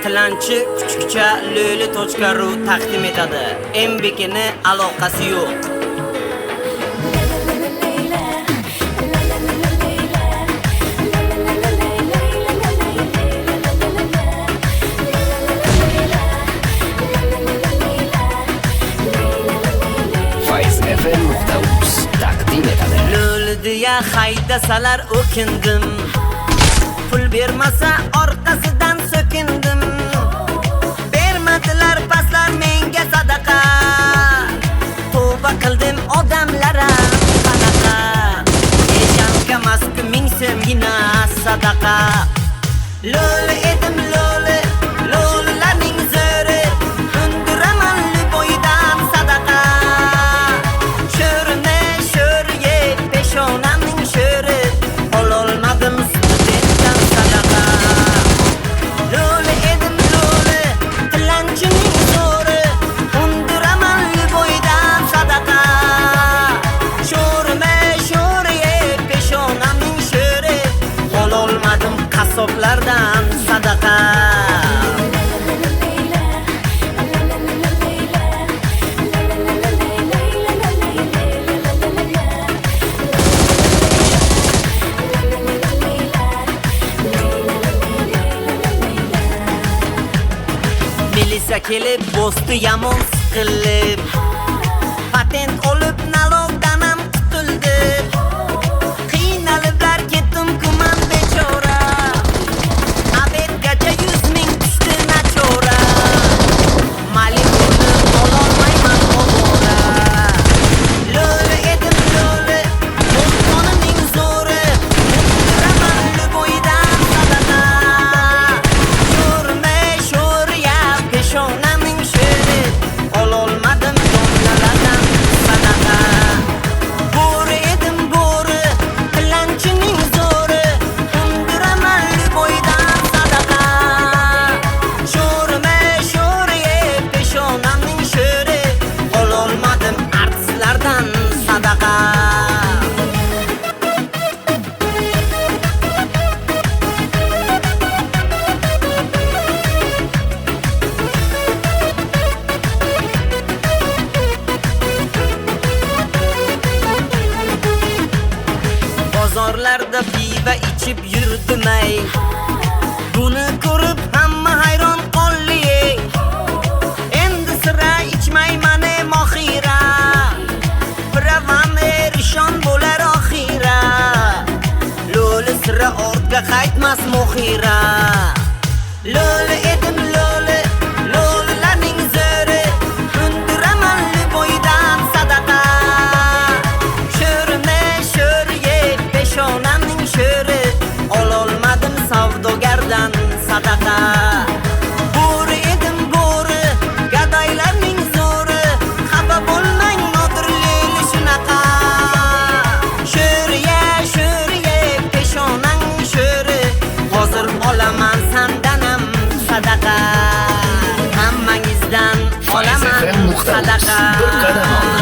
Tilanchi kuchukcha luli.ru taqdim etadi. MBKni aloqasi yo'q. Faiz.fm.uz taqdim etadi. Luli deya haydasalar o'kindim. Pul bermasa orqasidan so'kindim. Bermadilar paslar menga sadaqa. Tavba qildim odamlara qanaqa. Eshanka masku ming so'mgina sadaqa. Luli edim luli, lulilarning zo'ri. Undiraman boydan sadaqa. Sho'rni sho'rga peshonamning sho'ri. Ololmadim studentdan sadaqa. Luli edim luli, tilanchining zo'ri. Undiraman boydan sadaqa. Sho'rma sho'rga peshonamning sho'ri. Ololmadim qassoblardan sadaqa. Milisa kelib bo'sti yomon siqilib. Patent olib nalogdan ham qutuldim. Qiynaliblar ketdim kuman bechora. Abedgacha 100 ming tushdi nachora. Malibuni ololmayman ovora. Luli edim luli, o'zqonimning zo'ri. Undiraman bo'ydan sadaqa. Sho'rma sho'rya peshonamning sho'ri. Ololmadim domlalardan sadaqa. Bo'ri edim bo'ri, tilanchining zo'ri. Undiraman bo'ydan sadaqa. Sho'rma sho'rya peshonamning sho'ri. Ololmadim artistlardan sadaqa. Bozorlarda piva ichib yurdim ay. Buni ko'rib hamma hayron qoldi. Endi sira ichmayman mohira. Biravam erishon bo'lar oxira. Luli sira ortga qaytmas mohira. Luli edim luli, lulilarning zo'ri. Undiraman bo'ydan sadaqa. Sho'rma sho'rga peshonamning sho'ri. Ololmadim savdogardan sadaqa. Bo'ri edim bo'ri, gadoylarning zo'ri. Xafa bo'lmang nodirli shunaqa. Sho'rga sho'rga peshonamning sho'ri. Hozir olaman sandan ham sadaqa. Hammangizdan olaman Faiz.fm.uz sadaqa. bir qadam oldin.